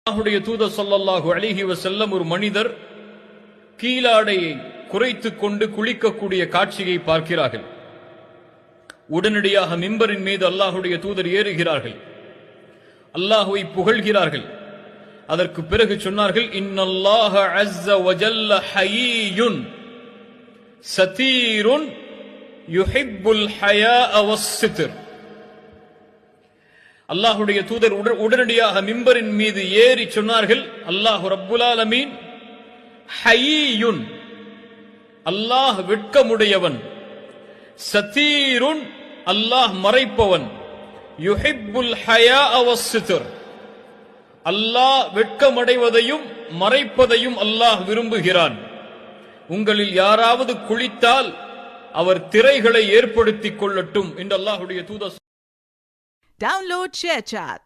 அல்லாஹ்வுடைய தூதர் ஸல்லல்லாஹு அலைஹி வஸல்லம் ஒரு மனிதர் கீழாடையை குறைத்துக் கொண்டு குளிக்கக்கூடிய காட்சியை பார்க்கிறார்கள். உடனடியாக மிம்பரின் மீது அல்லாஹ்வுடைய தூதர் ஏறுகிறார்கள், அல்லாஹ்வை புகழ்கிறார்கள். அதற்கு பிறகு சொன்னார்கள், இன்னல்லாஹ அஸ்ஸ வஜல்ல ஹய்யுன் சதீருன் யுஹிப்புல் ஹயாஅ வஸ்ஸித்ர். அல்லாஹ்வுடைய தூதர் உடனடியாக மிம்பரின் மீது ஏறி சொன்னார்கள், அல்லாஹ் ரப்புல் ஆலமீன் ஹய்யுன், அல்லாஹ் வெட்கமுடையவன், சதீருன், அல்லாஹ் மறைப்பவன், யுஹிப்புல் ஹயாஅ வஸ்ஸித்ர், அல்லாஹ் வெட்கமடைவதையும் மறைப்பதையும் அல்லாஹ் விரும்புகிறான். உங்களில் யாராவது குளித்தால் அவர் திரைகளை ஏற்படுத்திக் கொள்ளட்டும் என்று அல்லாஹ்வுடைய தூதர். Download ShareChat.